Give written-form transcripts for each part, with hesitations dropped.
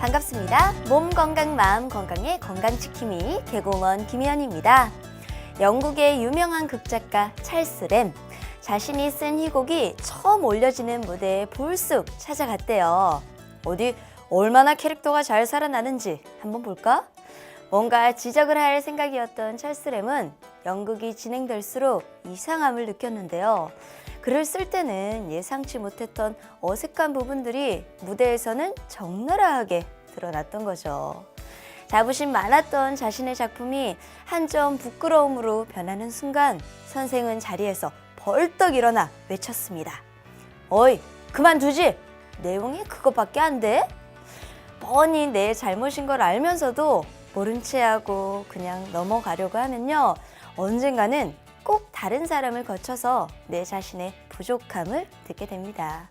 반갑습니다. 몸 건강, 마음 건강의 건강지킴이 개공원 김희연입니다. 영국의 유명한 극작가 찰스 램, 자신이 쓴 희곡이 처음 올려지는 무대에 불쑥 찾아갔대요. 어디 얼마나 캐릭터가 잘 살아나는지 한번 볼까? 뭔가 지적을 할 생각이었던 찰스 램은 연극이 진행될수록 이상함을 느꼈는데요. 글을 쓸 때는 예상치 못했던 어색한 부분들이 무대에서는 적나라하게 드러났던 거죠. 자부심 많았던 자신의 작품이 한 점 부끄러움으로 변하는 순간 선생은 자리에서 벌떡 일어나 외쳤습니다. 어이, 그만두지! 내용이 그것밖에 안 돼? 뻔히 내 잘못인 걸 알면서도 모른 채 하고 그냥 넘어가려고 하면요, 언젠가는 꼭 다른 사람을 거쳐서 내 자신의 부족함을 듣게 됩니다.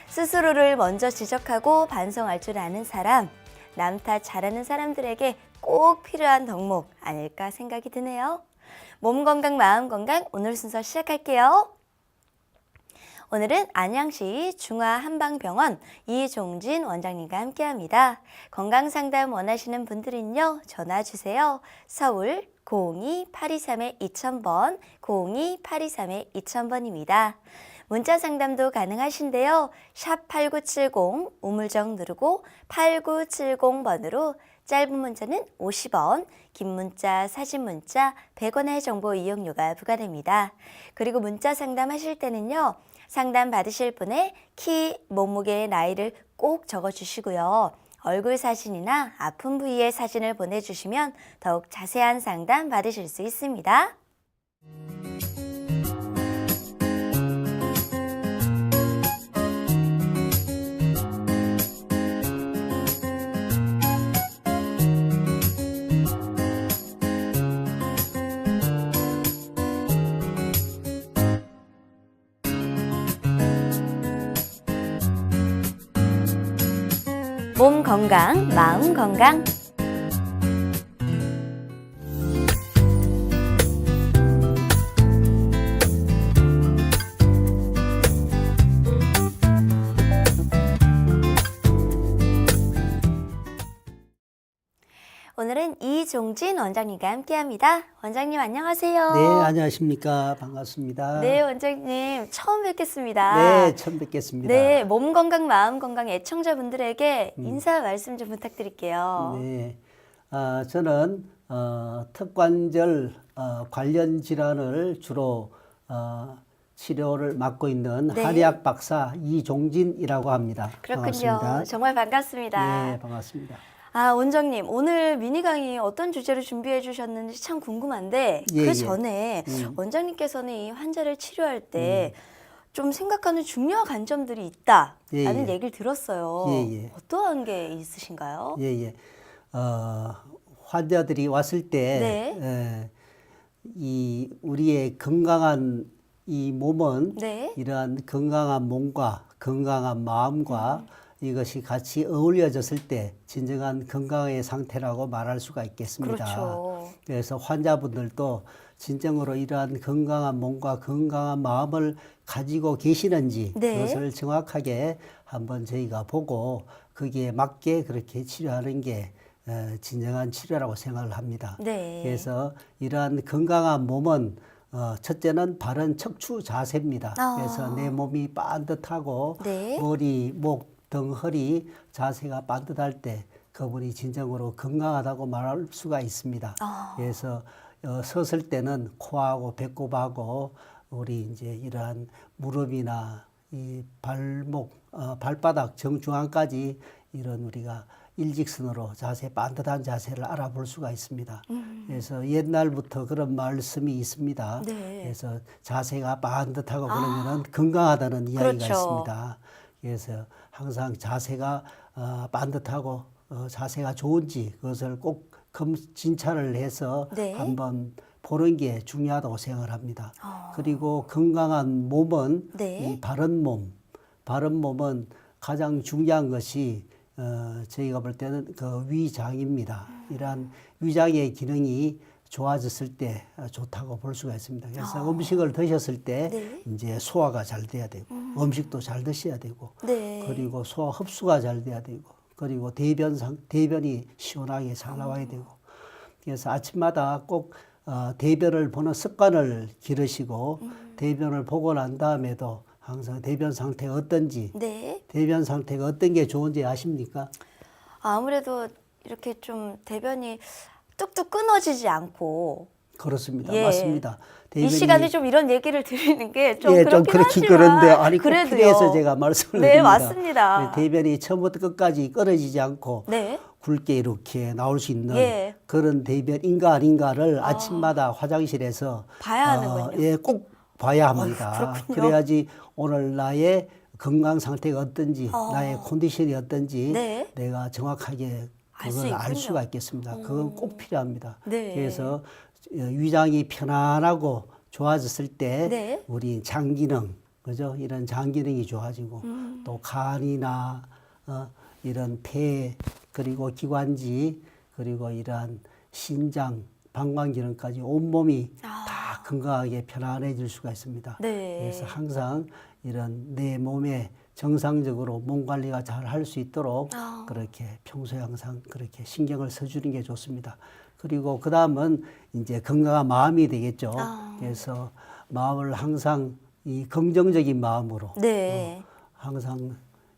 스스로를 먼저 지적하고 반성할 줄 아는 사람, 남 탓 잘하는 사람들에게 꼭 필요한 덕목 아닐까 생각이 드네요. 몸 건강, 마음 건강 오늘 순서 시작할게요. 오늘은 안양시 중화한방병원 이종진 원장님과 함께합니다. 건강상담 원하시는 분들은요, 전화주세요. 서울 02823-2000번, 02823-2000번입니다. 문자 상담도 가능하신데요. 샵 8970 우물정 누르고 8970번으로 짧은 문자는 50원, 긴 문자, 사진 문자 100원의 정보 이용료가 부과됩니다. 그리고 문자 상담하실 때는요, 상담 받으실 분의 키, 몸무게, 나이를 꼭 적어주시고요. 얼굴 사진이나 아픈 부위의 사진을 보내주시면 더욱 자세한 상담 받으실 수 있습니다. 몸 건강, 마음 건강. 오늘은 이종진 원장님과 함께합니다. 원장님 안녕하세요. 네, 안녕하십니까. 반갑습니다. 네, 원장님 처음 뵙겠습니다. 네, 처음 뵙겠습니다. 네, 몸 건강, 마음 건강 애청자분들에게 인사 말씀 좀 부탁드릴게요. 네, 저는 턱관절 관련 질환을 주로 치료를 맡고 있는 네. 한의학 박사 이종진이라고 합니다. 그렇군요. 반갑습니다. 정말 반갑습니다. 네, 반갑습니다. 원장님, 오늘 미니 강의 어떤 주제로 준비해 주셨는지 참 궁금한데 예, 그 예. 전에 원장님께서는 이 환자를 치료할 때 좀 생각하는 중요한 관점들이 있다라는 예, 예. 얘기를 들었어요. 예, 예. 어떠한 게 있으신가요? 예, 예. 환자들이 왔을 때, 네. 이 우리의 건강한 이 몸은 네. 이러한 건강한 몸과 건강한 마음과 이것이 같이 어울려졌을 때 진정한 건강의 상태라고 말할 수가 있겠습니다. 그렇죠. 그래서 환자분들도 진정으로 이러한 건강한 몸과 건강한 마음을 가지고 계시는지 네. 그것을 정확하게 한번 저희가 보고 거기에 맞게 그렇게 치료하는 게 진정한 치료라고 생각을 합니다. 네. 그래서 이러한 건강한 몸은 첫째는 바른 척추 자세입니다. 그래서 내 몸이 반듯하고 네. 머리, 목, 등, 허리 자세가 반듯할 때 그분이 진정으로 건강하다고 말할 수가 있습니다. 그래서 섰을 때는 코하고 배꼽하고 우리 이제 이러한 무릎이나 이 발목, 발바닥 정중앙까지 이런 우리가 일직선으로 자세, 반듯한 자세를 알아볼 수가 있습니다. 그래서 옛날부터 그런 말씀이 있습니다. 네. 그래서 자세가 반듯하고 그러면은 건강하다는 이야기가 그렇죠. 있습니다. 그래서 항상 자세가 반듯하고 자세가 좋은지 그것을 꼭 진찰을 해서 네. 한번 보는 게 중요하다고 생각을 합니다. 그리고 건강한 몸은 네. 이 바른 몸은 가장 중요한 것이 저희가 볼 때는 그 위장입니다. 이러한 위장의 기능이 좋아졌을 때 좋다고 볼 수가 있습니다. 그래서 음식을 드셨을 때 네. 이제 소화가 잘 돼야 되고 음식도 잘 드셔야 되고 네. 그리고 소화 흡수가 잘 돼야 되고 그리고 대변이 시원하게 잘 나와야 되고 그래서 아침마다 꼭 대변을 보는 습관을 기르시고 대변을 보고 난 다음에도 항상 대변 상태가 어떤지 네. 대변 상태가 어떤 게 좋은지 아십니까? 아무래도 이렇게 좀 대변이 뚝뚝 끊어지지 않고 그렇습니다. 예. 맞습니다. 이 시간에 좀 이런 얘기를 드리는 게 좀 예, 그렇긴 좀 그렇긴 하지만 그런데 아니 꼭 그래도요. 필요해서 제가 말씀을 네, 드립니다. 맞습니다. 네, 대변이 처음부터 끝까지 끊어지지 않고 네. 굵게 이렇게 나올 수 있는 예. 그런 대변인가 아닌가를 아침마다 화장실에서 봐야 하는군요. 예, 꼭 봐야 합니다. 그렇군요. 그래야지 오늘 나의 건강 상태가 어떤지 나의 컨디션이 어떤지 네. 내가 정확하게 알수 그걸 알 있군요. 수가 있겠습니다. 그건 꼭 필요합니다. 네. 그래서 위장이 편안하고 좋아졌을 때 네. 우리 장 기능, 그죠? 이런 장 기능이 좋아지고 또 간이나 이런 폐 그리고 기관지 그리고 이러한 신장, 방광 기능까지 온몸이 다 건강하게 편안해질 수가 있습니다. 네. 그래서 항상 이런 내 몸에 정상적으로 몸 관리가 잘 할 수 있도록 그렇게 평소에 항상 그렇게 신경을 써주는 게 좋습니다. 그리고 그 다음은 이제 건강한 마음이 되겠죠. 그래서 마음을 항상 이 긍정적인 마음으로 네. 항상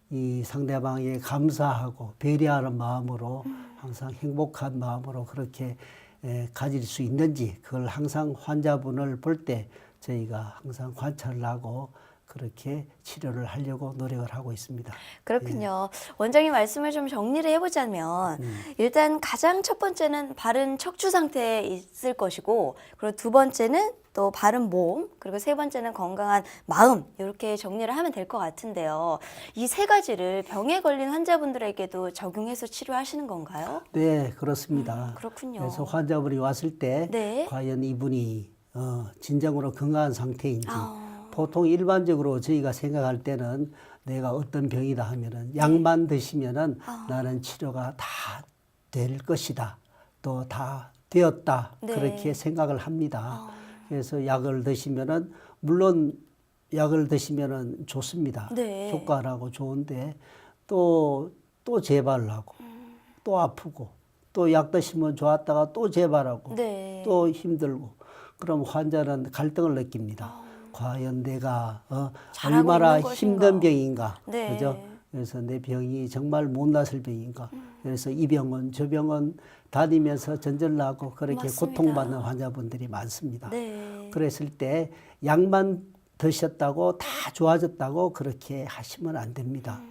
이 상대방에게 감사하고 배려하는 마음으로 항상 행복한 마음으로 그렇게 가질 수 있는지 그걸 항상 환자분을 볼 때 저희가 항상 관찰을 하고 그렇게 치료를 하려고 노력을 하고 있습니다. 그렇군요. 원장님 말씀을 좀 정리를 해보자면 일단 가장 첫 번째는 바른 척추 상태에 있을 것이고 그리고 두 번째는 또 바른 몸 그리고 세 번째는 건강한 마음 이렇게 정리를 하면 될 것 같은데요. 이 세 가지를 병에 걸린 환자분들에게도 적용해서 치료하시는 건가요? 네, 그렇습니다. 그렇군요. 그래서 환자분이 왔을 때 네. 과연 이분이 진정으로 건강한 상태인지 보통 일반적으로 저희가 생각할 때는 내가 어떤 병이다 하면은 약만 드시면은 나는 치료가 다 될 것이다. 또 다 되었다. 네. 그렇게 생각을 합니다. 그래서 약을 드시면은 물론 약을 드시면은 좋습니다. 네. 효과라고 좋은데 또 재발하고 또 아프고 또 약 드시면 좋았다가 또 재발하고 네. 또 힘들고 그럼 환자는 갈등을 느낍니다. 과연 내가 잘하고 얼마나 있는 것인가. 힘든 병인가, 네. 그죠? 그래서 내 병이 정말 못 낫을 병인가. 그래서 이 병은 저 병은 다니면서 전전나고 그렇게 맞습니다. 고통받는 환자분들이 많습니다. 네. 그랬을 때 약만 드셨다고 다 좋아졌다고 그렇게 하시면 안 됩니다.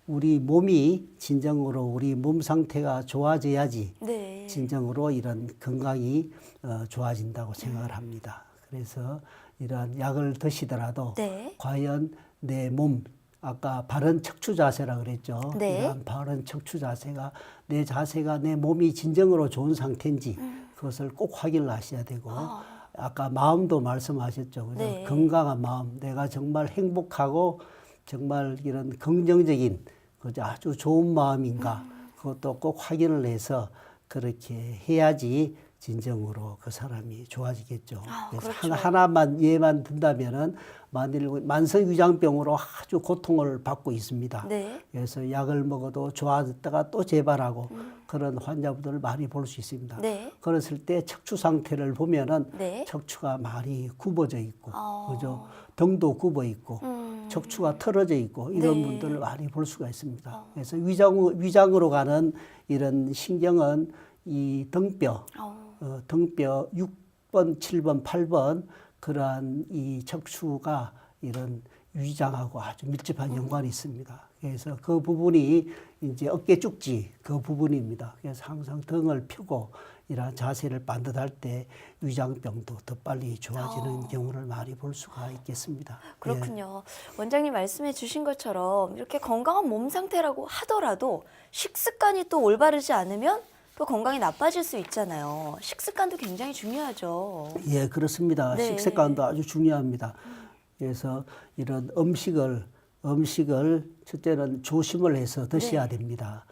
우리 몸이 진정으로 우리 몸 상태가 좋아져야지 네. 진정으로 이런 건강이 좋아진다고 생각을 합니다. 그래서 이러한 약을 드시더라도 네. 과연 내 몸, 아까 바른 척추 자세라 그랬죠. 네. 이러한 바른 척추 자세가 내 자세가 내 몸이 진정으로 좋은 상태인지 그것을 꼭 확인을 하셔야 되고 아까 마음도 말씀하셨죠. 그죠? 네. 건강한 마음, 내가 정말 행복하고 정말 이런 긍정적인 그죠? 아주 좋은 마음인가 그것도 꼭 확인을 해서 그렇게 해야지 진정으로 그 사람이 좋아지겠죠. 그래서 그렇죠. 하나만 예만 든다면은 만일 만성 위장병으로 아주 고통을 받고 있습니다. 네. 그래서 약을 먹어도 좋아졌다가 또 재발하고 그런 환자분들을 많이 볼 수 있습니다. 네. 그랬을 때 척추 상태를 보면은 네. 척추가 많이 굽어져 있고, 어. 그죠? 등도 굽어 있고, 척추가 틀어져 있고 이런 네. 분들을 많이 볼 수가 있습니다. 그래서 위장으로 가는 이런 신경은 이 등뼈, 등뼈 6번, 7번, 8번 그러한 이 척추가 이런 위장하고 아주 밀접한 연관이 있습니다. 그래서 그 부분이 이제 어깨 쭉지 그 부분입니다. 그래서 항상 등을 펴고 이러한 자세를 반듯할 때 위장병도 더 빨리 좋아지는 경우를 많이 볼 수가 있겠습니다. 그렇군요. 원장님 말씀해 주신 것처럼 이렇게 건강한 몸 상태라고 하더라도 식습관이 또 올바르지 않으면 또 건강이 나빠질 수 있잖아요. 식습관도 굉장히 중요하죠. 예, 그렇습니다. 네. 식습관도 아주 중요합니다. 그래서 이런 음식을 첫째는 조심을 해서 드셔야 됩니다.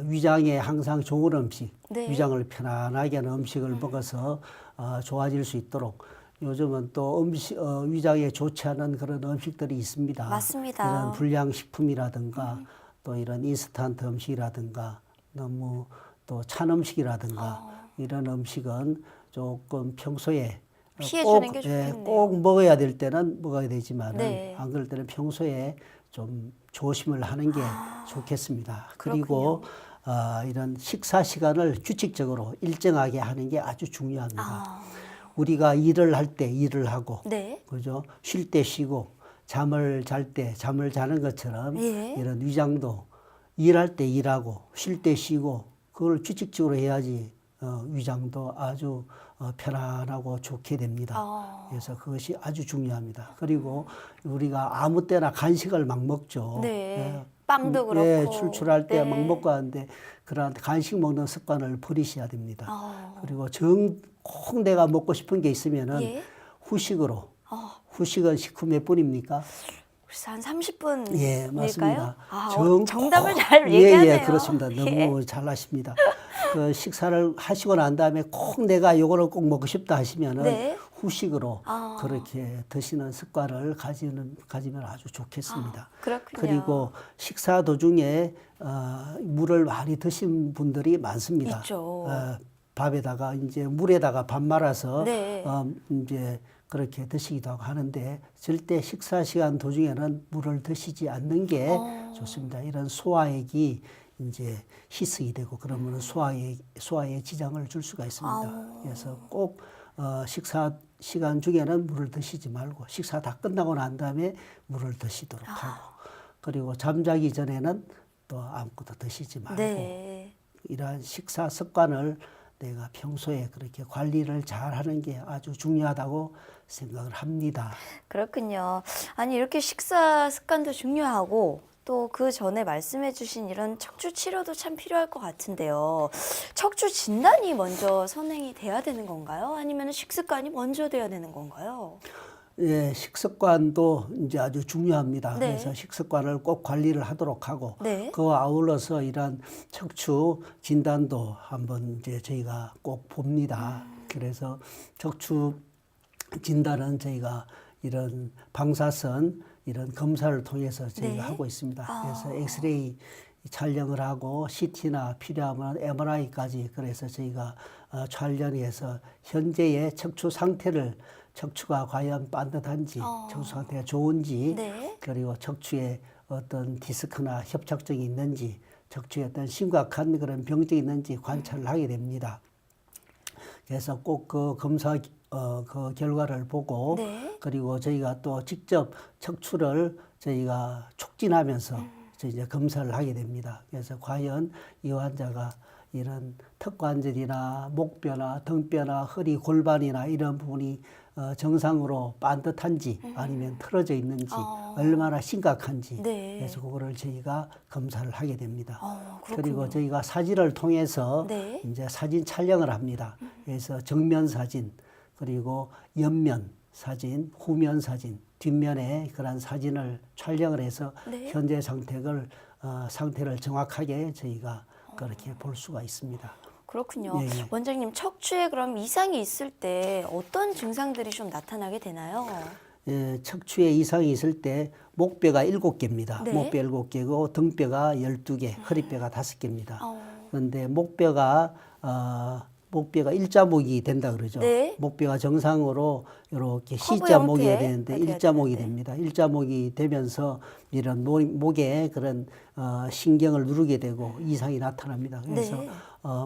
위장에 항상 좋은 음식, 네. 위장을 편안하게 하는 음식을 먹어서 좋아질 수 있도록 요즘은 또 위장에 좋지 않은 그런 음식들이 있습니다. 맞습니다. 이런 불량식품이라든가 또 이런 인스턴트 음식이라든가 너무 또 찬 음식이라든가 이런 음식은 조금 평소에 피해주는 게 좋겠네요. 꼭 먹어야 될 때는 먹어야 되지만은 네. 안 그럴 때는 평소에 좀 조심을 하는 게 좋겠습니다. 그렇군요. 그리고 이런 식사 시간을 규칙적으로 일정하게 하는 게 아주 중요합니다. 우리가 일을 할 때 일을 하고, 네. 그죠? 쉴 때 쉬고, 잠을 잘 때 잠을 자는 것처럼 예. 이런 위장도 일할 때 일하고, 쉴 때 쉬고, 그걸 규칙적으로 해야지 위장도 아주 편안하고 좋게 됩니다. 그래서 그것이 아주 중요합니다. 그리고 우리가 아무 때나 간식을 막 먹죠. 네. 빵도 예, 그렇고. 출출할 때 막 네. 먹고 하는데 그런 간식 먹는 습관을 버리셔야 됩니다. 아. 그리고 꼭 내가 먹고 싶은 게 있으면은 예. 후식으로. 후식은 식후 몇 분입니까? 글쎄 한 30분일까요? 예, 맞습니다. 정답을 잘 예, 얘기하네요. 예, 그렇습니다. 너무 잘하십니다. 그 식사를 하시고 난 다음에 꼭 내가 요거를 꼭 먹고 싶다 하시면은 네. 후식으로 그렇게 드시는 습관을 가지면 아주 좋겠습니다. 그렇군요. 그리고 식사 도중에 물을 많이 드신 분들이 많습니다. 있죠. 밥에다가 이제 물에다가 밥 말아서 네. 이제 그렇게 드시기도 하고 하는데 절대 식사 시간 도중에는 물을 드시지 않는 게 좋습니다. 이런 소화액이 이제 희석이 되고 그러면 소화에 지장을 줄 수가 있습니다. 그래서 꼭 식사 시간 중에는 물을 드시지 말고 식사 다 끝나고 난 다음에 물을 드시도록 하고 그리고 잠자기 전에는 또 아무것도 드시지 말고 네. 이러한 식사 습관을 내가 평소에 그렇게 관리를 잘 하는 게 아주 중요하다고 생각을 합니다. 그렇군요. 아니 이렇게 식사 습관도 중요하고 또 그 전에 말씀해 주신 이런 척추 치료도 참 필요할 것 같은데요. 척추 진단이 먼저 선행이 돼야 되는 건가요? 아니면 식습관이 먼저 돼야 되는 건가요? 예, 식습관도 이제 아주 중요합니다. 네. 그래서 식습관을 꼭 관리를 하도록 하고 네. 그와 아울러서 이런 척추 진단도 한번 이제 저희가 꼭 봅니다. 그래서 척추 진단은 저희가 이런 방사선 이런 검사를 통해서 저희가 네. 하고 있습니다. 그래서 엑스레이 촬영을 하고 CT나 필요하면 MRI까지 그래서 저희가 촬영해서 현재의 척추 상태를 척추가 과연 반듯한지 척추 상태가 좋은지 네. 그리고 척추에 어떤 디스크나 협착증이 있는지 척추에 어떤 심각한 그런 병증이 있는지 관찰을 하게 됩니다. 그래서 꼭 그 검사 그 결과를 보고 네. 그리고 저희가 또 직접 척추를 저희가 촉진하면서 이제 검사를 하게 됩니다. 그래서 과연 이 환자가 이런 턱관절이나 목뼈나 등뼈나 허리 골반이나 이런 부분이 정상으로 반듯한지 아니면 틀어져 있는지 얼마나 심각한지 네. 그래서 그거를 저희가 검사를 하게 됩니다. 그렇군요. 그리고 저희가 사진을 통해서 네. 이제 사진 촬영을 합니다. 그래서 정면 사진 그리고 옆면 사진, 후면 사진, 뒷면에 그런 사진을 촬영을 해서 네. 현재 상태를 정확하게 저희가 그렇게 볼 수가 있습니다. 그렇군요. 예, 예. 원장님 척추에 그럼 이상이 있을 때 어떤 증상들이 좀 나타나게 되나요? 예, 척추에 이상이 있을 때 목뼈가 7개입니다. 네. 목뼈 7개고 등뼈가 12개, 허리뼈가 5개입니다. 어. 그런데 목뼈가 일자목이 된다 그러죠. 네. 목뼈가 정상으로 이렇게 커브 C자목이 형태가 되는데 돼야 일자목이 되는데. 됩니다. 일자목이 되면서 이런 목에 그런 신경을 누르게 되고 이상이 나타납니다. 그래서 네.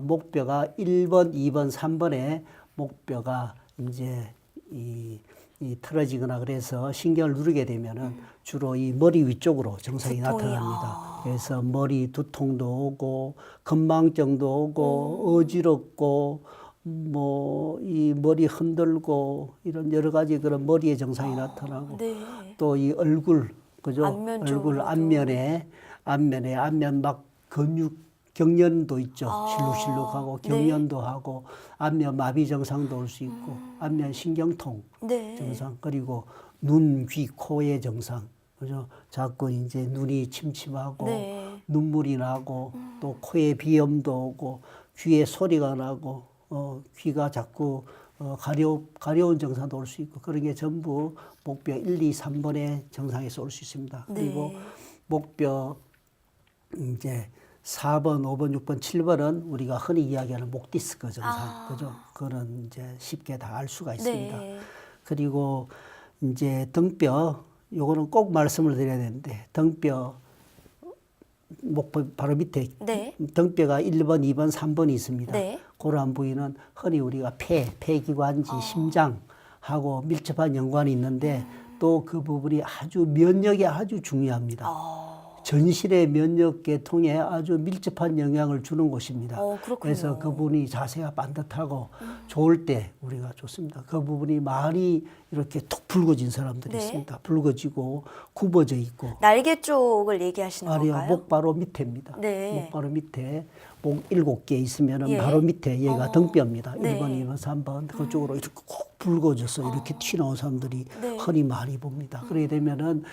목뼈가 1번, 2번, 3번에 목뼈가 이제 이 틀어지거나 그래서 신경을 누르게 되면은 주로 이 머리 위쪽으로 증상이 두통이, 나타납니다. 그래서 머리 두통도 오고 건망증도 오고 어지럽고 뭐 이 머리 흔들고 이런 여러 가지 그런 머리의 증상이 나타나고 네. 또 이 얼굴 그죠? 안면 얼굴 쪽으로도. 안면 막 근육 경련도 있죠. 실룩실룩하고 네. 경련도 하고 안면 마비 증상도 올 수 있고 안면 신경통 네. 증상 그리고 눈, 귀, 코의 증상 그죠? 자꾸 이제 눈이 침침하고 네. 눈물이 나고 또 코에 비염도 오고 귀에 소리가 나고 귀가 자꾸 가려운 증상도 올 수 있고 그런 게 전부 목뼈 1, 2, 3번의 증상에서 올 수 있습니다. 그리고 네. 목뼈 이제 4번, 5번, 6번, 7번은 우리가 흔히 이야기하는 목 디스크 증상, 그죠? 그거는 이제 쉽게 다 알 수가 있습니다. 네. 그리고 이제 등뼈, 요거는 꼭 말씀을 드려야 되는데, 등뼈, 목뼈 바로 밑에 네. 등뼈가 1번, 2번, 3번이 있습니다. 네. 그러한 부위는 흔히 우리가 폐기관지, 심장하고 밀접한 연관이 있는데 또 그 부분이 아주 면역에 아주 중요합니다. 전신의 면역 계통에 아주 밀접한 영향을 주는 곳입니다. 그렇군요. 그래서 그 부분이 자세가 반듯하고 좋을 때 우리가 좋습니다. 그 부분이 많이 이렇게 툭 붉어진 사람들이 네. 있습니다. 붉어지고 굽어져 있고. 날개 쪽을 얘기하시는 아니요, 건가요? 목 바로 밑에입니다. 네. 목 바로 밑에 목 7개 있으면은 예. 바로 밑에 얘가 등뼈입니다. 네. 1번, 2번, 3번 그쪽으로 이렇게 콕 붉어져서 이렇게 튀어나온 사람들이 네. 흔히 많이 봅니다. 그러게 되면은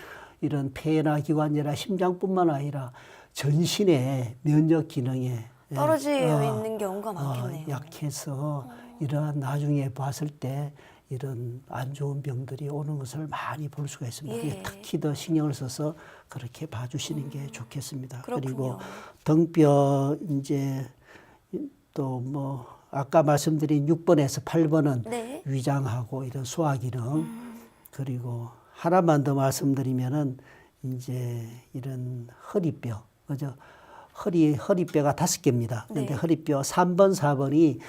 이런 폐나 기관지나 심장뿐만 아니라 전신의 면역 기능에 떨어져 있는 경우가 많겠네요. 약해서 이러한 나중에 봤을 때 이런 안 좋은 병들이 오는 것을 많이 볼 수가 있습니다. 예. 특히 더 신경을 써서 그렇게 봐주시는 게 좋겠습니다. 그렇군요. 그리고 등뼈 이제 또 뭐 아까 말씀드린 6번에서 8번은 네. 위장하고 이런 소화 기능 그리고 하나만 더 말씀드리면은 이제 이런 허리뼈 그죠? 허리뼈가 5개입니다. 그런데 네. 허리뼈 3번, 4번이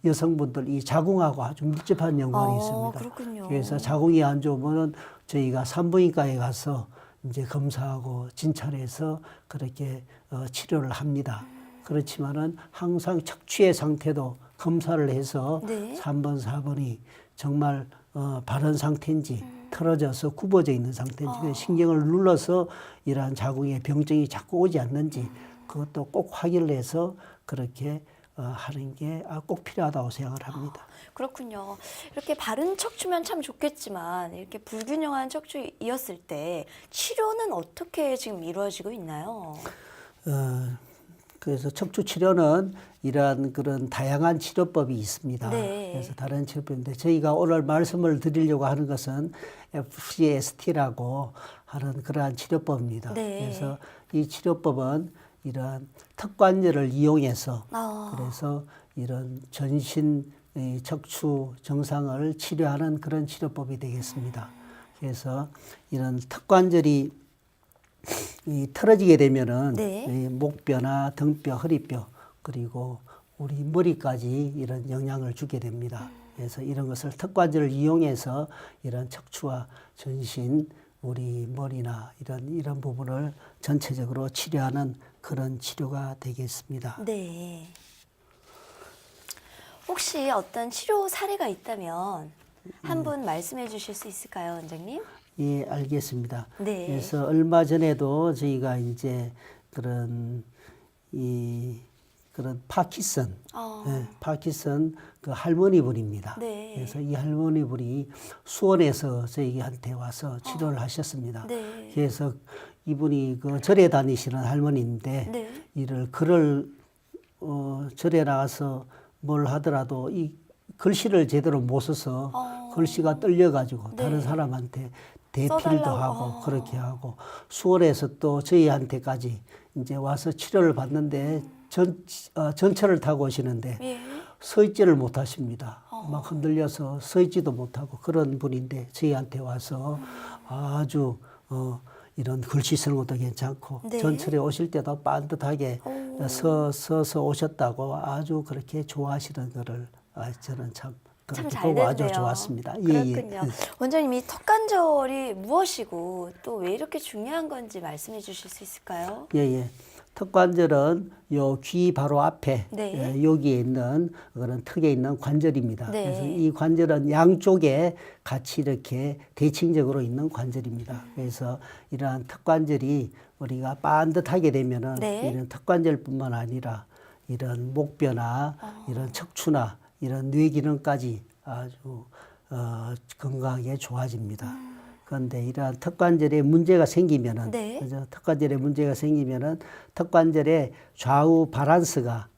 여성분들 이 자궁하고 아주 밀접한 연관이 있습니다. 그렇군요. 그래서 자궁이 안 좋으면 저희가 산부인과에 가서 이제 검사하고 진찰해서 그렇게 치료를 합니다. 그렇지만은 항상 척추의 상태도 검사를 해서 네. 3번, 4번이 정말 바른 상태인지 틀어져서 굽어져 있는 상태인지 그 신경을 눌러서 이러한 자궁에 병증이 자꾸 오지 않는지 그것도 꼭 확인을 해서 그렇게 하는 게 꼭 필요하다고 생각을 합니다. 그렇군요. 이렇게 바른 척추면 참 좋겠지만 이렇게 불균형한 척추이었을 때 치료는 어떻게 지금 이루어지고 있나요? 그래서 척추 치료는 이러한 그런 다양한 치료법이 있습니다. 네. 그래서 다른 치료법인데 저희가 오늘 말씀을 드리려고 하는 것은 FCST라고 하는 그러한 치료법입니다. 네. 그래서 이 치료법은 이러한 턱관절을 이용해서 그래서 이런 전신 척추 증상을 치료하는 그런 치료법이 되겠습니다. 그래서 이런 턱관절이 틀어지게 되면은 네. 이 목뼈나 등뼈, 허리뼈 그리고 우리 머리까지 이런 영향을 주게 됩니다. 그래서 이런 것을 턱관절을 이용해서 이런 척추와 전신, 우리 머리나 이런 부분을 전체적으로 치료하는 그런 치료가 되겠습니다. 네. 혹시 어떤 치료 사례가 있다면 한 분 말씀해 주실 수 있을까요, 원장님? 예, 알겠습니다. 네. 그래서 얼마 전에도 저희가 이제 그런 파킨슨, 파킨슨 그 할머니분입니다. 네. 그래서 이 할머니분이 수원에서 저희한테 와서 치료를 하셨습니다. 네. 그래서 이분이 그 절에 다니시는 할머니인데 네. 이를 글을 절에 나가서 뭘 하더라도 이 글씨를 제대로 못 써서 글씨가 떨려가지고 다른 사람한테 대필도 써달라고. 하고 그렇게 하고 수원에서 또 저희한테까지 이제 와서 치료를 받는데 전철을 타고 오시는데 예. 서 있지를 못하십니다. 막 흔들려서 서 있지도 못하고 그런 분인데 저희한테 와서 아주 이런 글씨 쓰는 것도 괜찮고 네. 전철에 오실 때도 반듯하게 서서 오셨다고 아주 그렇게 좋아하시는 거를 저는 참 참 그렇게 잘 보고 아주 됐네요. 좋았습니다. 그렇군요. 원장님, 이 턱관절이 무엇이고 또 왜 이렇게 중요한 건지 말씀해 주실 수 있을까요? 예. 턱관절은 요 귀 바로 앞에 네. 여기에 있는 그런 턱에 있는 관절입니다. 네. 그래서 이 관절은 양쪽에 같이 이렇게 대칭적으로 있는 관절입니다. 그래서 이러한 턱관절이 우리가 반듯하게 되면은 네. 이런 턱관절뿐만 아니라 이런 목뼈나 이런 척추나 이런 뇌 기능까지 아주 건강하게 좋아집니다. 그런데 이러한 턱관절에 문제가 생기면은, 네. 그죠? 턱관절에 문제가 생기면은 턱관절의 좌우 바란스가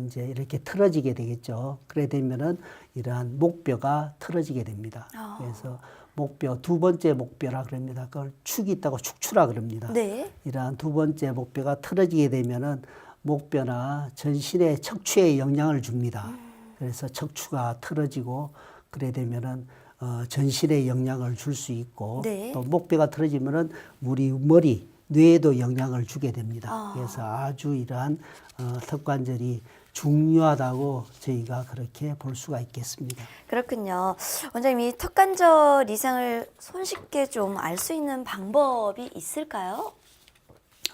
이제 이렇게 틀어지게 되겠죠. 그래 되면은 이러한 목뼈가 틀어지게 됩니다. 그래서 목뼈, 두 번째 목뼈라 그럽니다. 그걸 축이 있다고 축추라 그럽니다. 네. 이러한 두 번째 목뼈가 틀어지게 되면은 목뼈나 전신의 척추에 영향을 줍니다. 그래서 척추가 틀어지고 그래 되면은 전신에 영향을 줄 수 있고 네. 또 목뼈가 틀어지면은 우리 머리, 뇌에도 영향을 주게 됩니다. 그래서 아주 이러한 턱관절이 중요하다고 저희가 그렇게 볼 수가 있겠습니다. 그렇군요. 원장님, 이 턱관절 이상을 손쉽게 좀 알 수 있는 방법이 있을까요?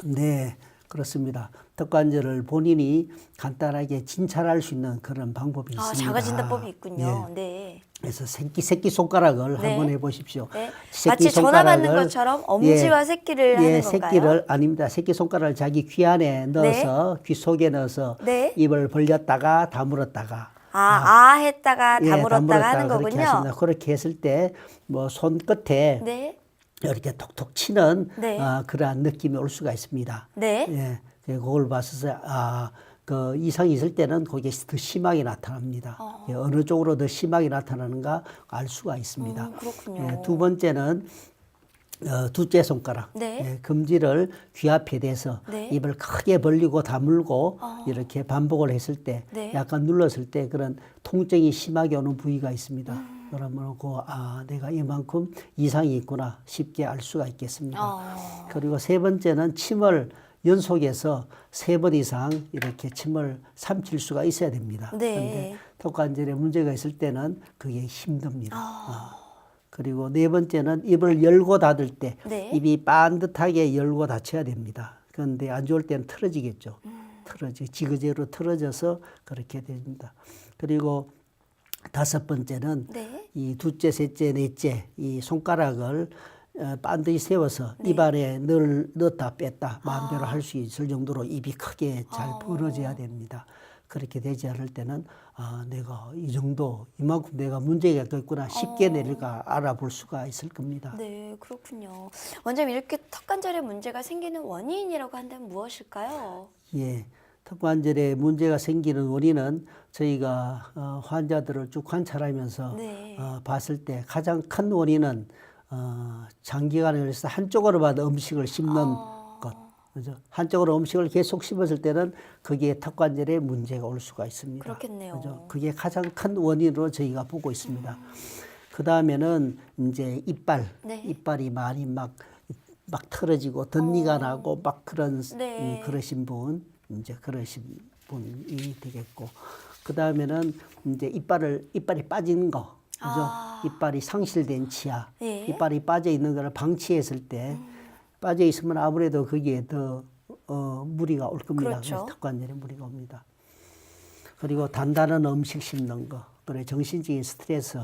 네, 그렇습니다. 턱관절을 본인이 간단하게 진찰할 수 있는 그런 방법이 있습니다. 자가진단법이 있군요. 예. 네. 그래서 새끼 손가락을 네. 한번 해보십시오. 네. 새끼 마치 전화 받는 손가락을, 것처럼 엄지와 새끼를 하는 건가요? 새끼를 아닙니다. 새끼 손가락을 자기 귀 안에 넣어서 귀 속에 넣어서 네. 입을 벌렸다가 다물었다가 했다가 다물었다가 하는 그렇게 거군요. 하십니다. 그렇게 했을 때 뭐 손끝에 네. 이렇게 톡톡 치는 네. 그러한 느낌이 올 수가 있습니다. 네. 예, 그걸 봐서 그 이상이 있을 때는 그게 더 심하게 나타납니다. 예, 어느 쪽으로 더 심하게 나타나는가 알 수가 있습니다. 그렇군요. 예, 두 번째는 둘째 손가락, 네. 예, 검지를 귀 앞에 대서 네. 입을 크게 벌리고 다물고 이렇게 반복을 했을 때 네. 약간 눌렀을 때 그런 통증이 심하게 오는 부위가 있습니다. 그러면 내가 이만큼 이상이 있구나 쉽게 알 수가 있겠습니다. 그리고 세 번째는 침을 연속해서 3번 이상 이렇게 침을 삼킬 수가 있어야 됩니다. 네. 그런데 턱관절에 문제가 있을 때는 그게 힘듭니다. 그리고 네 번째는 입을 열고 닫을 때 네. 입이 반듯하게 열고 닫혀야 됩니다. 그런데 안 좋을 때는 틀어지겠죠. 지그재그로 틀어져서 그렇게 됩니다. 그리고 다섯 번째는 네. 이 둘째, 셋째, 넷째 이 손가락을 반드시 세워서 네. 입 안에 넣었다 뺐다 마음대로 할 수 있을 정도로 입이 크게 잘 벌어져야 됩니다. 그렇게 되지 않을 때는 내가 이 정도 이만큼 내가 문제가 있구나 쉽게 내가 알아볼 수가 있을 겁니다. 네, 그렇군요. 원장님, 이렇게 턱관절에 문제가 생기는 원인이라고 한다면 무엇일까요? 예, 턱관절에 문제가 생기는 원인은 저희가 환자들을 쭉 관찰하면서 네. 봤을 때 가장 큰 원인은 장기간에 걸려서 한쪽으로만 음식을 씹는 것. 그죠? 한쪽으로 음식을 계속 씹었을 때는 거기에 턱관절에 문제가 올 수가 있습니다. 그렇겠네요. 그죠? 그게 가장 큰 원인으로 저희가 보고 있습니다. 그 다음에는 이제 이빨, 네. 이빨이 많이 막 틀어지고 덧니가 나고 막 네. 그러신 분, 이제 그러신 분이 되겠고, 그 다음에는 이제 이빨이 빠지는 거, 그죠? 이빨이 상실된 치아, 예. 이빨이 빠져 있는 거를 방치했을 때 빠져 있으면 아무래도 거기에 더 무리가 올 겁니다. 그렇죠. 그래서 턱관절에 무리가 옵니다. 그리고 단단한 음식 씹는 거, 그리고 정신적인 스트레스,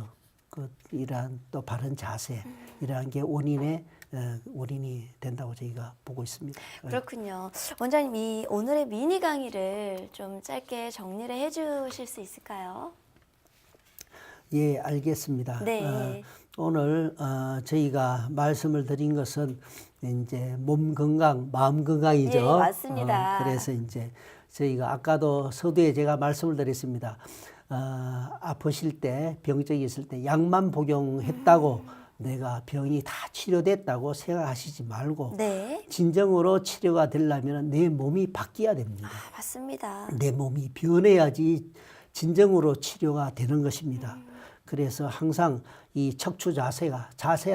이러한 또 바른 자세, 이러한 게 원인이 된다고 저희가 보고 있습니다. 그렇군요. 원장님, 이 오늘의 미니 강의를 좀 짧게 정리를 해주실 수 있을까요? 예, 알겠습니다. 네. 오늘 저희가 말씀을 드린 것은 이제 몸 건강, 마음 건강이죠. 예, 맞습니다. 그래서 이제 저희가 아까도 서두에 제가 말씀을 드렸습니다. 아프실 때, 병적이 있을 때 약만 복용했다고 내가 병이 다 치료됐다고 생각하시지 말고 네. 진정으로 치료가 되려면 내 몸이 바뀌어야 됩니다. 맞습니다. 내 몸이 변해야지 진정으로 치료가 되는 것입니다. 그래서 항상 이 척추 자세가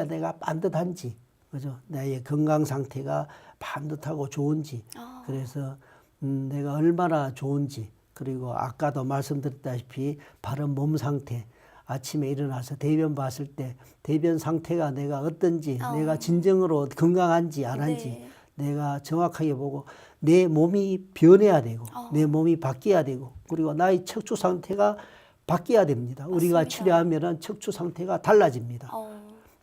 내가 반듯한지, 그죠? 나의 건강 상태가 반듯하고 좋은지, 그래서 내가 얼마나 좋은지, 그리고 아까도 말씀드렸다시피 바른 몸 상태, 아침에 일어나서 대변 봤을 때 대변 상태가 내가 어떤지, 내가 진정으로 건강한지 안 한지 내가 정확하게 보고 내 몸이 변해야 되고 내 몸이 바뀌어야 되고 그리고 나의 척추 상태가 바뀌어야 됩니다. 우리가 치료하면은 척추 상태가 달라집니다.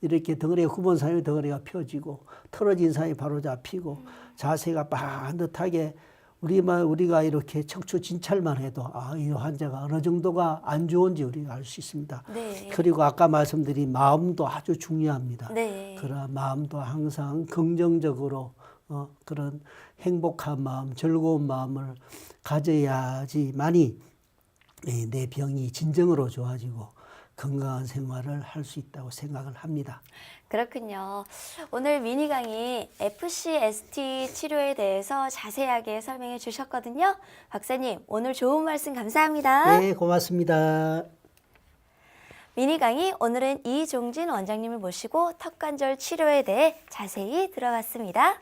이렇게 덩어리가 굽은 사람이 덩어리가 펴지고 틀어진 사람이 바로 잡히고 자세가 반듯하게 우리가 이렇게 척추 진찰만 해도 이 환자가 어느 정도가 안 좋은지 우리가 알 수 있습니다. 네. 그리고 아까 말씀드린 마음도 아주 중요합니다. 네. 그런 마음도 항상 긍정적으로 그런 행복한 마음, 즐거운 마음을 가져야지만이 내 병이 진정으로 좋아지고 건강한 생활을 할 수 있다고 생각을 합니다. 그렇군요. 오늘 미니 강의 FCST 치료에 대해서 자세하게 설명해 주셨거든요. 박사님, 오늘 좋은 말씀 감사합니다. 네, 고맙습니다. 미니 강의 오늘은 이종진 원장님을 모시고 턱관절 치료에 대해 자세히 들어봤습니다.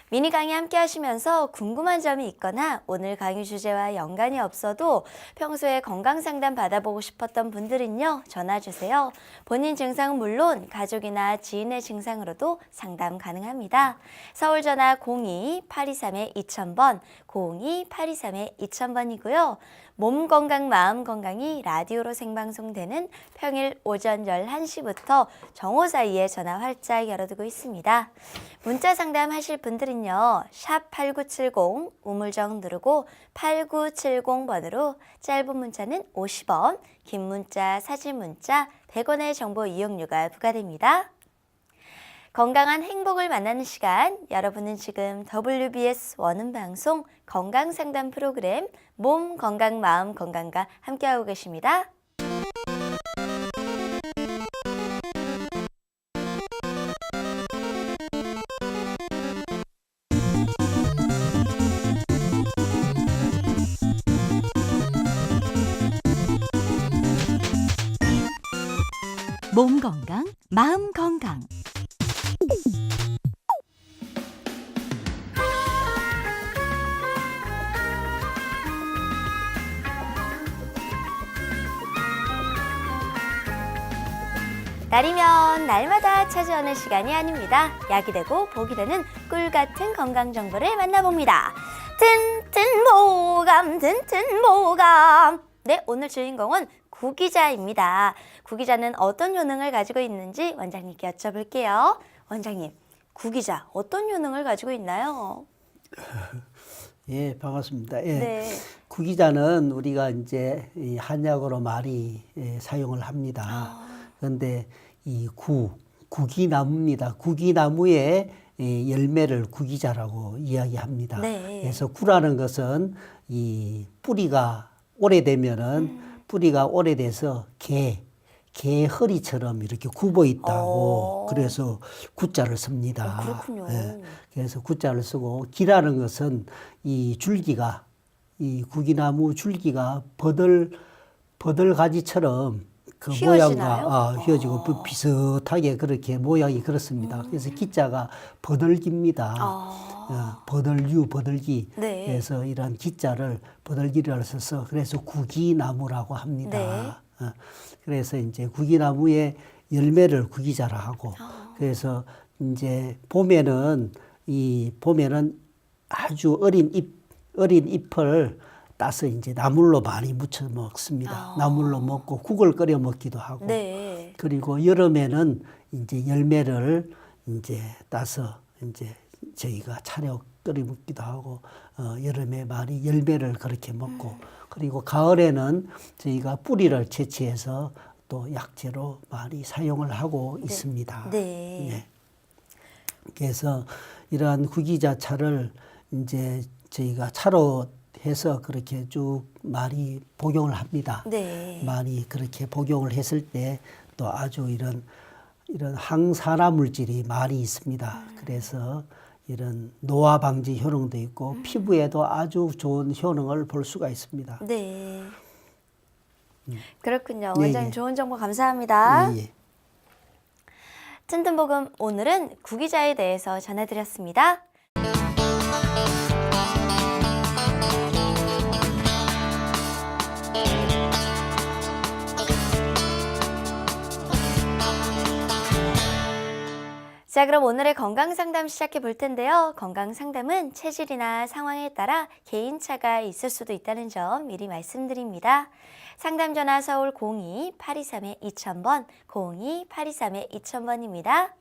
미니 강의 함께 하시면서 궁금한 점이 있거나 오늘 강의 주제와 연관이 없어도 평소에 건강 상담 받아보고 싶었던 분들은요, 전화 주세요. 본인 증상은 물론 가족이나 지인의 증상으로도 상담 가능합니다. 서울 전화 02-823-2000번, 02-823-2000번이고요. 몸 건강, 마음 건강이 라디오로 생방송되는 평일 오전 11시부터 정오 사이에 전화 활짝 열어두고 있습니다. 문자 상담하실 분들은요. 샵 8970 우물정 누르고 8970번으로 짧은 문자는 50원, 긴 문자, 사진 문자 100원의 정보 이용료가 부과됩니다. 건강한 행복을 만나는 시간, 여러분은 지금 WBS 원음방송 건강상담 프로그램 몸 건강 마음 건강과 함께하고 계십니다. 몸 건강, 마음 건강. 날이면 날마다 찾아오는 시간이 아닙니다. 약이 되고 복이 되는 꿀 같은 건강 정보를 만나봅니다. 튼튼모감, 튼튼모감. 네, 오늘 주인공은 구기자입니다. 구기자는 어떤 효능을 가지고 있는지 원장님께 여쭤볼게요. 원장님, 구기자 어떤 효능을 가지고 있나요? 예, 반갑습니다. 예. 네. 구기자는 우리가 이제 이 한약으로 많이 사용을 합니다. 그런데 이 구기나무입니다. 구기나무의 열매를 구기자라고 이야기합니다. 네. 그래서 구라는 것은 이 뿌리가 오래되면은 뿌리가 오래돼서 개 허리처럼 이렇게 굽어 있다고 그래서 구자를 씁니다. 그렇군요. 예, 그래서 구자를 쓰고 기라는 것은 이 줄기가 이 구기나무 줄기가 버들가지처럼 그 휘어지나요? 모양과 휘어지고 비슷하게 그렇게 모양이 그렇습니다. 그래서 기자가 버들기입니다. 버들기. 네. 그래서 이런 기자를 버들기를 써서 그래서 구기나무라고 합니다. 네. 그래서 이제 구기나무의 열매를 구기자라 하고 그래서 이제 봄에는 아주 어린 잎을 따서 이제 나물로 많이 무쳐 먹습니다. 나물로 먹고 국을 끓여 먹기도 하고. 네. 그리고 여름에는 이제 열매를 이제 따서 이제 저희가 차려 끓여 먹기도 하고 여름에 많이 열매를 그렇게 먹고 그리고 가을에는 저희가 뿌리를 채취해서 또 약재로 많이 사용을 하고 있습니다. 네. 네. 그래서 이러한 구기자차를 이제 저희가 차로 해서 그렇게 쭉 많이 복용을 합니다. 네. 많이 그렇게 복용을 했을 때 또 아주 이런 항산화 물질이 많이 있습니다. 그래서 이런 노화 방지 효능도 있고 피부에도 아주 좋은 효능을 볼 수가 있습니다. 네. 그렇군요. 예, 원장님 예. 좋은 정보 감사합니다. 예. 튼튼복음 오늘은 구기자에 대해서 전해드렸습니다. 자, 그럼 오늘의 건강상담 시작해 볼 텐데요. 건강상담은 체질이나 상황에 따라 개인차가 있을 수도 있다는 점 미리 말씀드립니다. 상담전화 서울 02-823-2000번, 02-823-2000번입니다.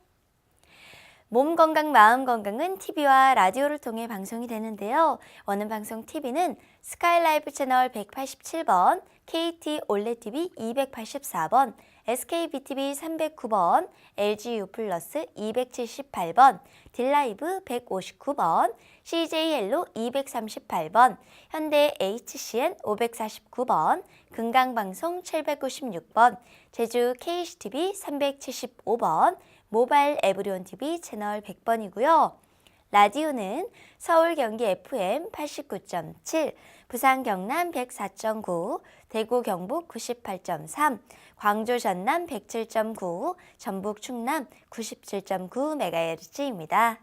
몸 건강, 마음 건강은 TV와 라디오를 통해 방송이 되는데요. 원음 방송 TV는 스카이라이프 채널 187번, KT 올레 TV 284번, SKBTV 309번, LGU 플러스 278번, 딜라이브 159번, CJ헬로 238번, 현대 HCN 549번, 금강방송 796번, 제주 KCTV 375번, 모바일 에브리온 TV 채널 100번이고요. 라디오는 서울 경기 FM 89.7, 부산 경남 104.9, 대구 경북 98.3, 광주 전남 107.9, 전북 충남 97.9MHz입니다.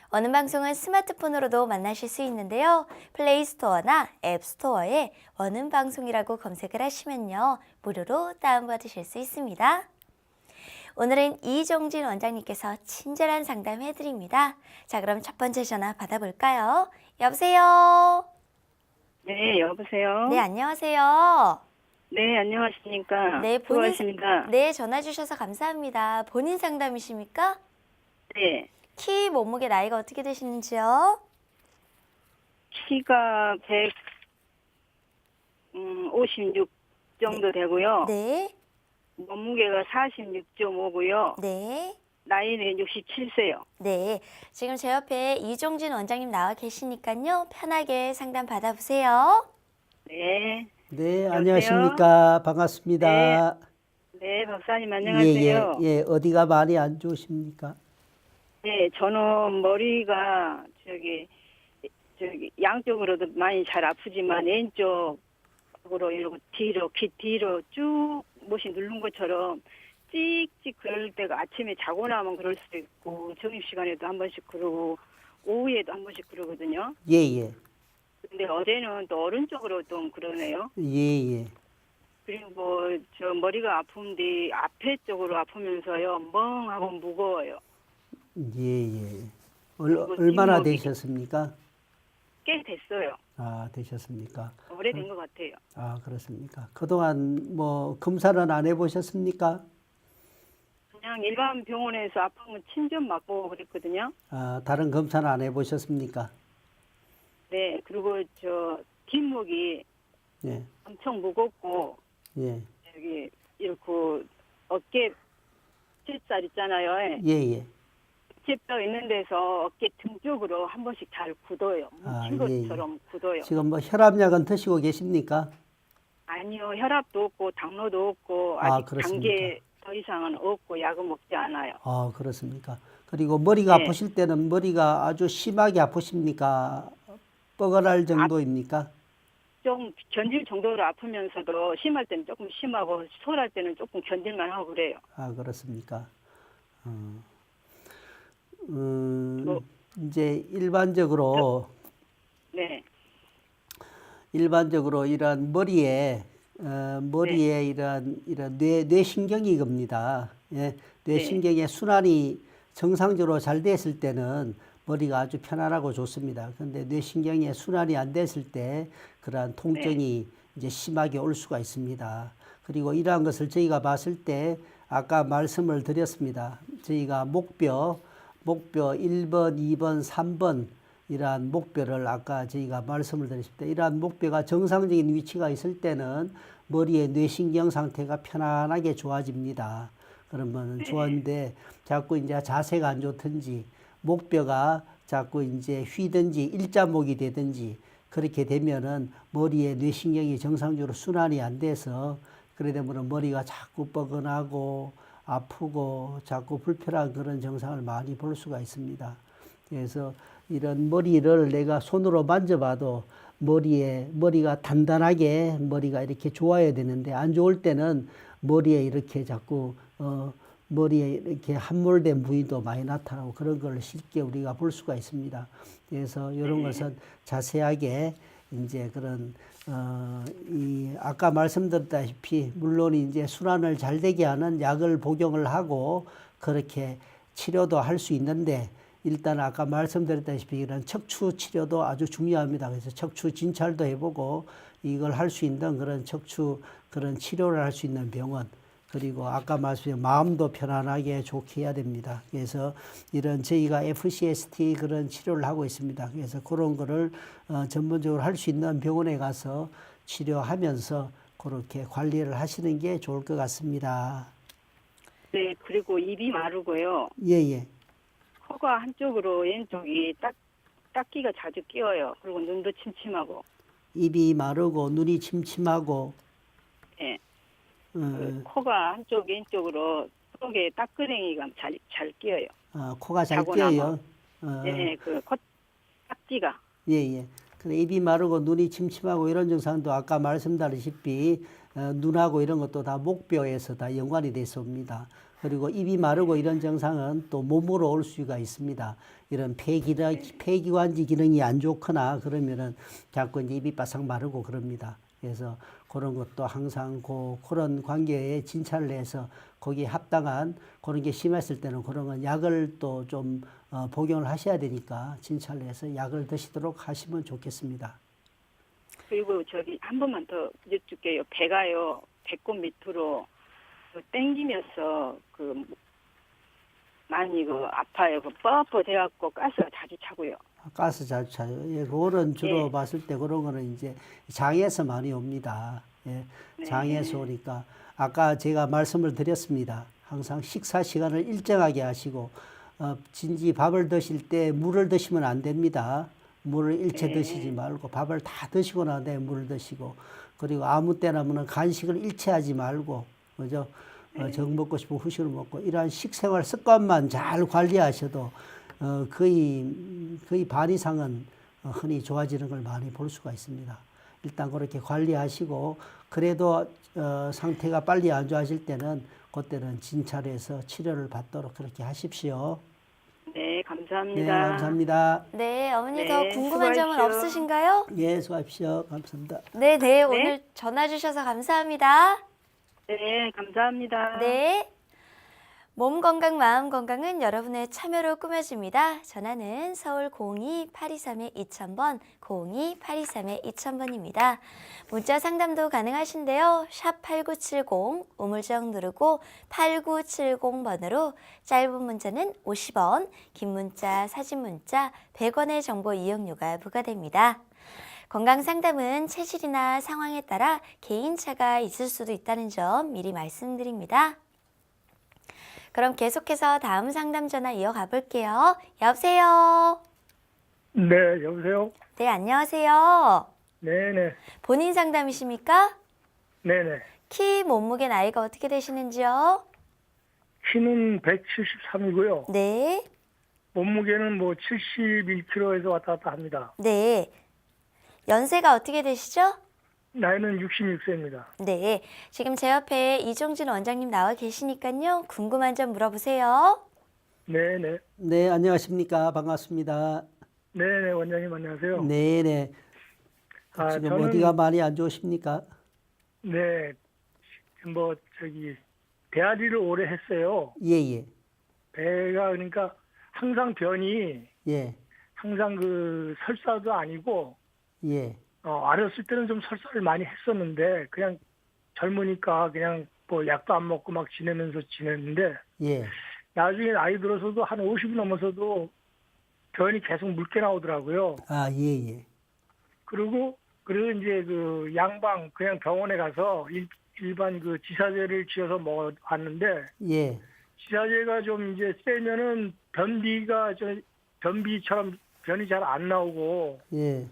원음 방송은 스마트폰으로도 만나실 수 있는데요. 플레이스토어나 앱스토어에 원음 방송이라고 검색을 하시면요. 무료로 다운받으실 수 있습니다. 오늘은 이종진 원장님께서 친절한 상담 해드립니다. 자, 그럼 첫 번째 전화 받아볼까요? 여보세요? 네, 여보세요? 네, 안녕하세요. 네, 안녕하십니까? 네, 수고하십니다. 네, 전화 주셔서 감사합니다. 본인 상담이십니까? 네, 키, 몸무게, 나이가 어떻게 되시는지요? 키가 156 정도 되고요. 네, 몸무게가 46.5고요. 네. 나이는 67세요. 네, 지금 제 옆에 이종진 원장님 나와 계시니까요. 편하게 상담 받아보세요. 네, 네, 여보세요? 안녕하십니까. 반갑습니다. 네, 박사님 안녕하세요. 예, 어디가 많이 안 좋으십니까? 네, 저는 머리가 저기 양쪽으로도 많이 잘 아프지만 왼쪽으로 이러고 뒤로 귀 뒤로 쭉 못이 누른 것처럼 찍찍 그럴 때가 아침에 자고 나면 그럴 수도 있고 점심시간에도 한 번씩 그러고 오후에도 한 번씩 그러거든요. 예. 근데 어제는 또 오른쪽으로 좀 그러네요. 예. 그리고 저 머리가 아픈데 앞에 쪽으로 아프면서요 멍하고 무거워요. 예. 그리고 얼마나 뒷목이- 되셨습니까? 꽤 됐어요. 아, 되셨습니까? 오래된 것 같아요. 아, 그렇습니까? 그동안 뭐 검사는 안 해보셨습니까? 그냥 일반 병원에서 아프면 침좀 맞고 그랬거든요. 아, 다른 검사는 안 해보셨습니까? 네, 그리고 저 뒷목이 예. 엄청 무겁고 예. 여기 이렇게 어깨 뒷살 있잖아요. 예. 뒷뼈 있는 데서 어깨 등 쪽으로 한 번씩 잘 굳어요. 아, 뭉친 예. 것처럼 굳어요. 지금 뭐 혈압약은 드시고 계십니까? 아니요, 혈압도 없고 당뇨도 없고 아, 아직 그렇습니까? 단계 더 이상은 없고 약은 먹지 않아요. 아, 그렇습니까? 그리고 머리가 네. 아프실 때는 머리가 아주 심하게 아프십니까? 뻐근할 정도입니까? 좀 견딜 정도로 아프면서도 심할 때는 조금 심하고 소할 때는 조금 견딜만 하고 그래요. 아, 그렇습니까? 뭐, 이제 일반적으로 네, 이런 머리에 이런 뇌신경이 겁니다. 예, 뇌신경의 순환이 정상적으로 잘 됐을 때는 머리가 아주 편안하고 좋습니다. 그런데 뇌신경의 순환이 안 됐을 때 그러한 통증이 이제 심하게 올 수가 있습니다. 그리고 이러한 것을 저희가 봤을 때 아까 말씀을 드렸습니다. 저희가 목뼈 1번, 2번, 3번 이러한 목뼈를 아까 저희가 말씀을 드렸습니다. 이러한 목뼈가 정상적인 위치가 있을 때는 머리의 뇌신경 상태가 편안하게 좋아집니다. 그러면 좋은데 자꾸 이제 자세가 안 좋든지 목뼈가 자꾸 이제 휘든지 일자목이 되든지 그렇게 되면은 머리의 뇌신경이 정상적으로 순환이 안 돼서 그래 되면 머리가 자꾸 뻐근하고 아프고 자꾸 불편한 그런 증상을 많이 볼 수가 있습니다. 그래서 이런 머리를 내가 손으로 만져봐도 머리가 단단하게 머리가 이렇게 좋아야 되는데 안 좋을 때는 머리에 이렇게 자꾸 머리에 이렇게 함몰된 부위도 많이 나타나고 그런 걸 쉽게 우리가 볼 수가 있습니다. 그래서 이런 것은 자세하게 이제 그런 아까 말씀드렸다시피 물론 이제 순환을 잘 되게 하는 약을 복용을 하고 그렇게 치료도 할 수 있는데 일단 아까 말씀드렸다시피 이런 척추 치료도 아주 중요합니다. 그래서 척추 진찰도 해보고 이걸 할 수 있는 그런 척추 그런 치료를 할 수 있는 병원 그리고 아까 말씀드린 마음도 편안하게 좋게 해야 됩니다. 그래서 이런 저희가 FCST 그런 치료를 하고 있습니다. 그래서 그런 거를 전문적으로 할 수 있는 병원에 가서 치료하면서 그렇게 관리를 하시는 게 좋을 것 같습니다. 네, 그리고 입이 마르고요. 예, 예. 코가 한쪽으로 왼쪽이 딱기가 자주 끼어요. 그리고 눈도 침침하고. 입이 마르고 눈이 침침하고 예. 어, 코가 한쪽 왼쪽으로 속에 딱그랭이가 잘 끼어요. 코가 잘 자고 끼어요. 네, 코 딱지가. 예, 예. 근데 입이 마르고 눈이 침침하고 이런 증상도 아까 말씀드렸다시피 눈하고 이런 것도 다 목뼈에서 다 연관이 돼서 옵니다. 그리고 입이 마르고 이런 증상은 또 몸으로 올 수가 있습니다. 이런 폐기관지 기능이 안 좋거나 그러면은 자꾸 이제 입이 바싹 마르고 그럽니다. 그래서 그런 것도 항상 그런 관계에 진찰을 해서 거기에 합당한 그런 게 심했을 때는 그런 건 약을 또 좀 복용을 하셔야 되니까 진찰을 해서 약을 드시도록 하시면 좋겠습니다. 그리고 한 번만 더 여쭐게요. 배가요. 배꼽 밑으로 땡기면서 많이 아파요. 뻐뻐 돼갖고 가스가 자주 차고요. 가스 자주 차요. 예, 그거는 주로 네. 봤을 때 그런 거는 이제 장에서 많이 옵니다. 예, 네. 장에서 오니까 아까 제가 말씀을 드렸습니다. 항상 식사 시간을 일정하게 하시고 진지 밥을 드실 때 물을 드시면 안 됩니다. 물을 일체 드시지 말고 밥을 다 드시고 난 다음에 물을 드시고 그리고 아무 때나면 간식을 일체 하지 말고 그죠? 정 먹고 싶으면 후식을 먹고 이러한 식생활 습관만 잘 관리하셔도 거의 반 이상은 흔히 좋아지는 걸 많이 볼 수가 있습니다. 일단 그렇게 관리하시고 그래도 상태가 빨리 안 좋아질 때는 그때는 진찰해서 치료를 받도록 그렇게 하십시오. 네, 감사합니다. 네, 감사합니다. 네, 어머니 네, 더 궁금한 점은 수고하십시오. 없으신가요? 예, 수고하십시오. 감사합니다. 네, 네, 오늘 전화 주셔서 감사합니다. 네, 감사합니다. 네. 몸 건강, 마음 건강은 여러분의 참여로 꾸며집니다. 전화는 서울 02-823-2000번, 02-823-2000번입니다. 문자 상담도 가능하신데요. 샵 8970, 우물정 누르고 8970번으로 짧은 문자는 50원, 긴 문자, 사진 문자 100원의 정보 이용료가 부과됩니다. 건강 상담은 체질이나 상황에 따라 개인차가 있을 수도 있다는 점 미리 말씀드립니다. 그럼 계속해서 다음 상담 전화 이어가 볼게요. 여보세요? 네, 여보세요? 네, 안녕하세요. 네네. 본인 상담이십니까? 네네. 키, 몸무게, 나이가 어떻게 되시는지요? 키는 173이고요. 네, 몸무게는 뭐 71kg에서 왔다 갔다 합니다. 네. 연세가 어떻게 되시죠? 나이는 66세입니다. 네, 지금 제 옆에 이종진 원장님 나와 계시니까요. 궁금한 점 물어보세요. 네네. 네, 안녕하십니까. 반갑습니다. 네네, 원장님 안녕하세요. 네, 네. 지금 어디가 많이 안 좋으십니까? 네, 배앓이를 오래 했어요. 예, 예. 배가 그러니까 항상 변이, 예, 항상 설사도 아니고, 예. 어렸을 때는 좀 설사를 많이 했었는데, 그냥 젊으니까 그냥 뭐 약도 안 먹고 막 지냈는데, 예. 나중에 나이 들어서도 한 50이 넘어서도 변이 계속 묽게 나오더라고요. 아, 예, 예. 그리고 이제 양방 그냥 병원에 가서 일반 지사제를 지어서 먹어봤는데, 예. 지사제가 좀 이제 세면은 변비처럼 변이 잘 안 나오고, 예.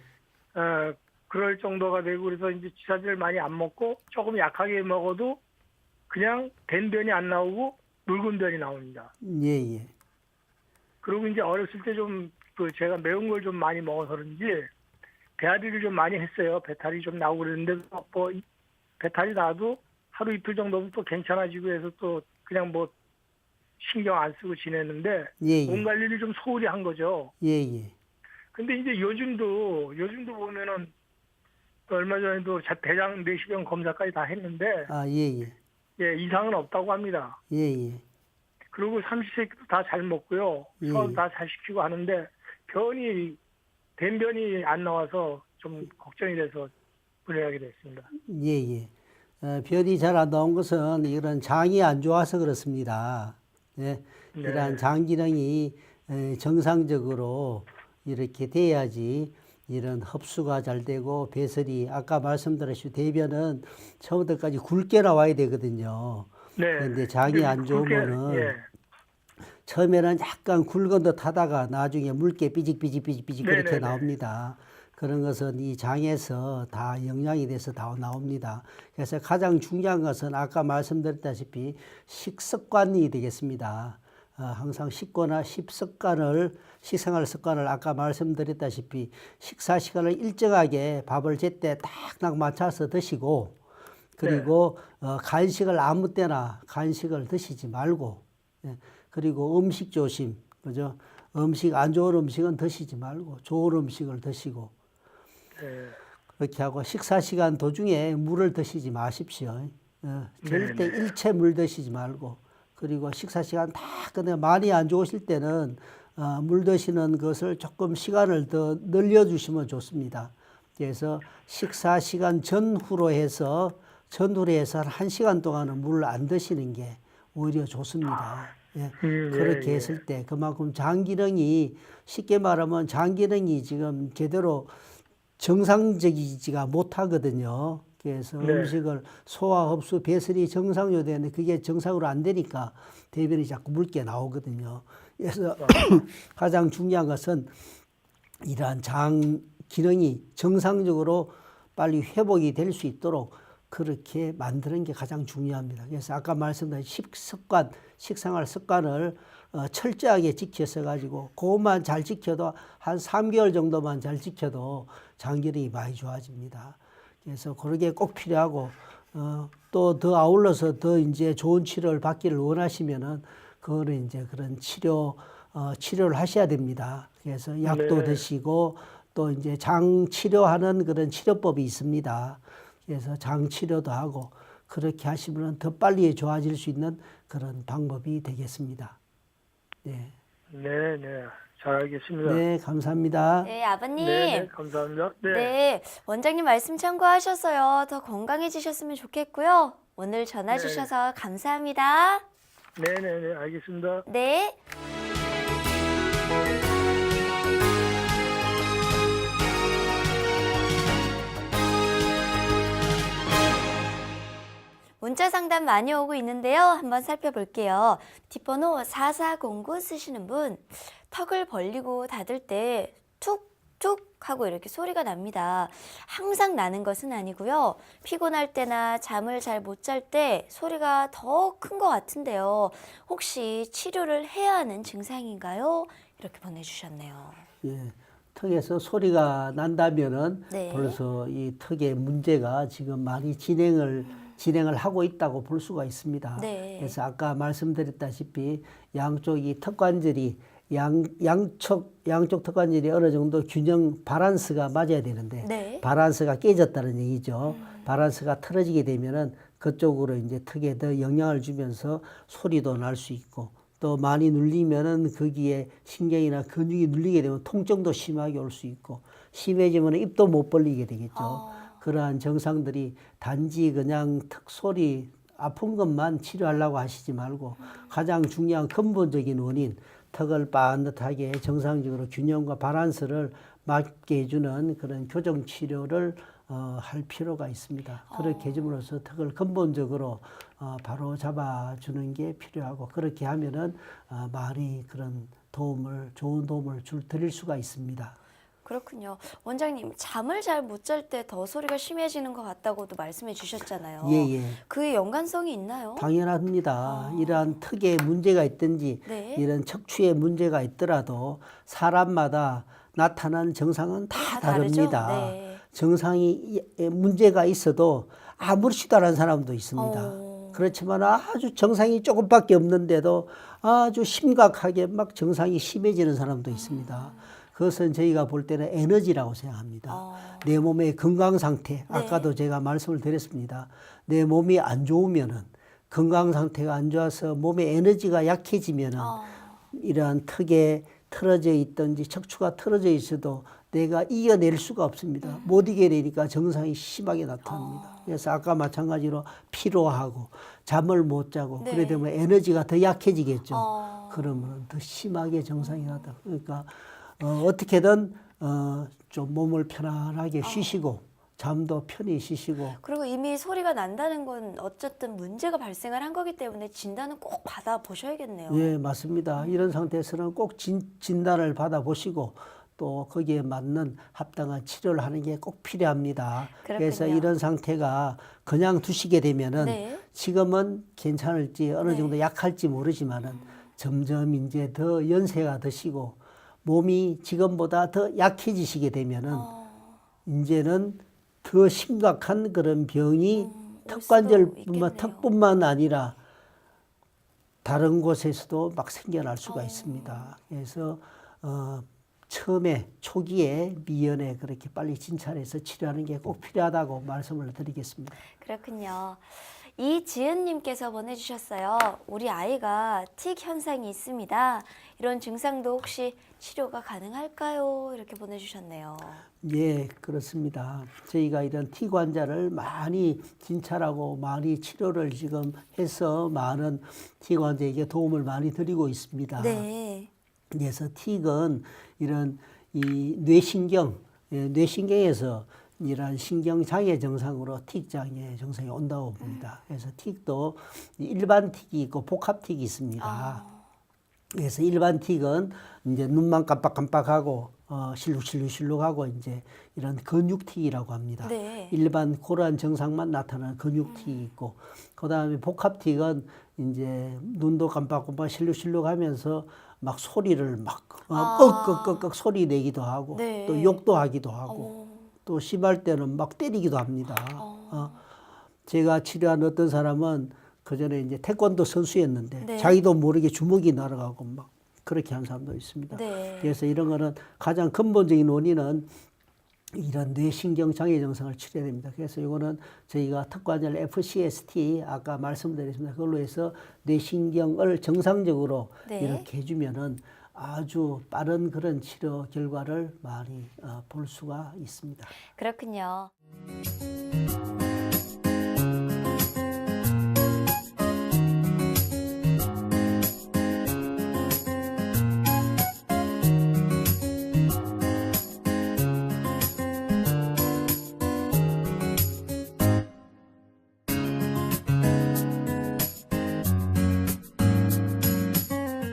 그럴 정도가 되고, 그래서 이제 지사제를 많이 안 먹고 조금 약하게 먹어도 그냥 된 변이 안 나오고 묽은 변이 나옵니다. 예, 예. 그리고 이제 어렸을 때 좀 제가 매운 걸 좀 많이 먹어서 그런지 배앓이를 좀 많이 했어요. 배탈이 좀 나오고 그랬는데 뭐 배탈이 나도 하루 이틀 정도면 또 괜찮아지고 해서 또 그냥 뭐 신경 안 쓰고 지냈는데 예, 예. 몸 관리를 좀 소홀히 한 거죠. 예, 예. 근데 이제 요즘도 보면은 얼마 전에도 대장 내시경 검사까지 다 했는데 아, 예, 예. 예, 이상은 없다고 합니다. 예, 예. 그리고 삼시세끼도 다 잘 먹고요. 예. 소화도 다 잘 시키고 하는데 된 변이 안 나와서 좀 걱정이 돼서 문의하게 됐습니다. 예, 예. 별이 잘 안 나온 것은 이런 장이 안 좋아서 그렇습니다. 예, 네. 이러한 장 기능이 정상적으로 이렇게 돼야지 이런 흡수가 잘 되고 배설이 아까 말씀드렸듯이 대변은 처음부터까지 굵게 나와야 되거든요. 네. 그런데 장이 안 좋으면은 예. 처음에는 약간 굵은 듯 하다가 나중에 묽게 삐직삐직 그렇게 네네네. 나옵니다. 그런 것은 이 장에서 다 영양이 돼서 다 나옵니다. 그래서 가장 중요한 것은 아까 말씀드렸다시피 식습관이 되겠습니다. 항상 식거나 식생활 습관을 아까 말씀드렸다시피 식사 시간을 일정하게 밥을 제때 딱딱 맞춰서 드시고 그리고 간식을 아무 때나 간식을 드시지 말고 예, 그리고 음식 조심 그죠? 안 좋은 음식은 드시지 말고 좋은 음식을 드시고 네. 그렇게 하고 식사 시간 도중에 물을 드시지 마십시오. 절대 일체 물 드시지 말고 그리고 식사 시간 다 끝내 많이 안 좋으실 때는 물 드시는 것을 조금 시간을 더 늘려주시면 좋습니다. 그래서 식사 시간 전후로 해서 한 1시간 동안은 물을 안 드시는 게 오히려 좋습니다. 예, 그렇게 예. 했을 때 그만큼 장 기능이 쉽게 말하면 장 기능이 지금 제대로 정상적이지가 못하거든요. 그래서 네. 음식을 소화, 흡수, 배설이 정상적으로 되는데 그게 정상으로 안 되니까 대변이 자꾸 묽게 나오거든요. 그래서 가장 중요한 것은 이러한 장 기능이 정상적으로 빨리 회복이 될 수 있도록 그렇게 만드는 게 가장 중요합니다. 그래서 아까 말씀드린 식생활 습관을 철저하게 지켜서 가지고 그것만 잘 지켜도 한 3개월 정도만 잘 지켜도 장 기능이 많이 좋아집니다. 그래서 그러게 꼭 필요하고 또 더 아울러서 더 이제 좋은 치료를 받기를 원하시면은 그거는 이제 그런 치료를 하셔야 됩니다. 그래서 약도 드시고 또 이제 장 치료하는 그런 치료법이 있습니다. 그래서 장 치료도 하고 그렇게 하시면 더 빨리 좋아질 수 있는 그런 방법이 되겠습니다. 네. 네, 네. 잘 알겠습니다. 네, 감사합니다. 네, 아버님. 네, 네, 감사합니다. 네. 네, 원장님 말씀 참고하셔서요. 더 건강해지셨으면 좋겠고요. 오늘 전화 주셔서 감사합니다. 네, 네, 네, 알겠습니다. 네. 문자 상담 많이 오고 있는데요. 한번 살펴볼게요. 뒷번호 4409 쓰시는 분, 턱을 벌리고 닫을 때 툭툭 하고 이렇게 소리가 납니다. 항상 나는 것은 아니고요. 피곤할 때나 잠을 잘 못 잘 때 소리가 더 큰 것 같은데요. 혹시 치료를 해야 하는 증상인가요? 이렇게 보내주셨네요. 예, 턱에서 소리가 난다면은 네. 벌써 이 턱의 문제가 지금 많이 진행을 하고 있다고 볼 수가 있습니다. 네. 그래서 아까 말씀드렸다시피 양쪽이 턱관절이 양쪽 턱관절이 어느 정도 균형 바란스가 맞아야 되는데 네. 바란스가 깨졌다는 얘기죠. 바란스가 틀어지게 되면은 그쪽으로 이제 턱에 더 영향을 주면서 소리도 날 수 있고 또 많이 눌리면은 거기에 신경이나 근육이 눌리게 되면 통증도 심하게 올 수 있고 심해지면 입도 못 벌리게 되겠죠. 그러한 정상들이 단지 그냥 턱 소리 아픈 것만 치료하려고 하시지 말고 가장 중요한 근본적인 원인 턱을 반듯하게 정상적으로 균형과 바란스를 맞게 해주는 그런 교정 치료를 할 필요가 있습니다. 그렇게 해줌으로써 턱을 근본적으로 바로 잡아주는 게 필요하고 그렇게 하면은 많이 그런 좋은 도움을 드릴 수가 있습니다. 그렇군요. 원장님, 잠을 잘 못 잘 때 더 소리가 심해지는 것 같다고도 말씀해 주셨잖아요. 예. 그의 연관성이 있나요? 당연합니다. 이러한 턱에 문제가 있든지 네. 이런 척추에 문제가 있더라도 사람마다 나타나는 정상은 다 다르죠? 다릅니다. 네. 정상이 문제가 있어도 아무렇지도 않은 사람도 있습니다. 그렇지만 아주 정상이 조금밖에 없는데도 아주 심각하게 막 정상이 심해지는 사람도 있습니다. 그것은 저희가 볼 때는 에너지라고 생각합니다. 내 몸의 건강 상태, 아까도 제가 말씀을 드렸습니다. 내 몸이 안 좋으면은 건강 상태가 안 좋아서 몸의 에너지가 약해지면은 이러한 턱 틀어져 있든지 척추가 틀어져 있어도 내가 이겨낼 수가 없습니다. 못 이겨내니까 증상이 심하게 나타납니다. 그래서 아까 마찬가지로 피로하고 잠을 못 자고 네. 그래 되면 에너지가 더 약해지겠죠. 그러면 더 심하게 증상이 나다. 그러니까 어떻게든 좀 몸을 편안하게 쉬시고 잠도 편히 쉬시고. 그리고 이미 소리가 난다는 건 어쨌든 문제가 발생을 한 거기 때문에 진단은 꼭 받아보셔야겠네요. 예, 맞습니다. 이런 상태에서는 꼭 진단을 받아보시고 또 거기에 맞는 합당한 치료를 하는 게 꼭 필요합니다. 그래서 그렇군요. 이런 상태가 그냥 두시게 되면은 네. 지금은 괜찮을지 어느 네. 정도 약할지 모르지만은 점점 이제 더 연세가 드시고 몸이 지금보다 더 약해지시게 되면은 이제는 더 심각한 그런 병이 턱뿐만 아니라 다른 곳에서도 막 생겨날 수가 있습니다. 그래서 처음에 초기에 미연에 그렇게 빨리 진찰해서 치료하는 게 꼭 필요하다고 말씀을 드리겠습니다. 그렇군요. 이지은님께서 보내주셨어요. 우리 아이가 틱 현상이 있습니다. 이런 증상도 혹시 치료가 가능할까요? 이렇게 보내주셨네요. 예, 그렇습니다. 저희가 이런 틱 환자를 많이 진찰하고 많이 치료를 지금 해서 많은 틱 환자에게 도움을 많이 드리고 있습니다. 네. 그래서 틱은 이런 이 뇌신경에서 이런 신경장애 증상으로 틱장애 증상이 온다고 봅니다. 그래서 틱도 일반 틱이 있고 복합 틱이 있습니다. 그래서 일반 틱은 이제 눈만 깜빡깜빡하고 실룩실룩실룩하고 이제 이런 근육틱이라고 합니다. 네. 일반 그러한 증상만 나타나는 근육틱이 있고, 그 다음에 복합틱은 이제 눈도 깜빡깜빡 실룩실룩하면서 막 소리를 막 꺽꺽꺽꺽 소리 내기도 하고 네. 또 욕도 하기도 하고 또 심할 때는 막 때리기도 합니다. 제가 치료한 어떤 사람은 그 전에 이제 태권도 선수였는데 네. 자기도 모르게 주먹이 날아가고 막 그렇게 하는 사람도 있습니다. 네. 그래서 이런 거는 가장 근본적인 원인은 이런 뇌신경 장애 증상을 치료해야 됩니다. 그래서 이거는 저희가 특관절 FCST 아까 말씀드렸습니다. 그걸로 해서 뇌신경을 정상적으로 네. 이렇게 해주면은 아주 빠른 그런 치료 결과를 많이 볼 수가 있습니다. 그렇군요.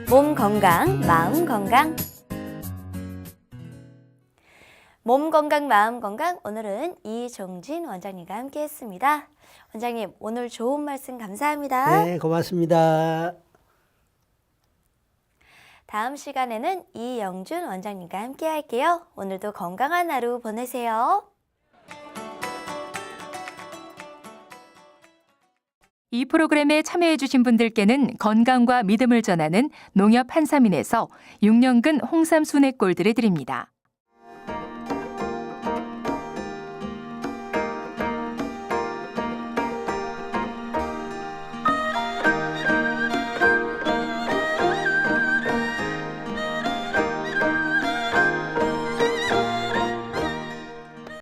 몸 건강, 마음 건강. 몸 건강, 마음 건강. 오늘은 이종진 원장님과 함께했습니다. 원장님, 오늘 좋은 말씀 감사합니다. 네, 고맙습니다. 다음 시간에는 이영준 원장님과 함께할게요. 오늘도 건강한 하루 보내세요. 이 프로그램에 참여해주신 분들께는 건강과 믿음을 전하는 농협 한삼인에서 6년근 홍삼 순액골드를 드립니다.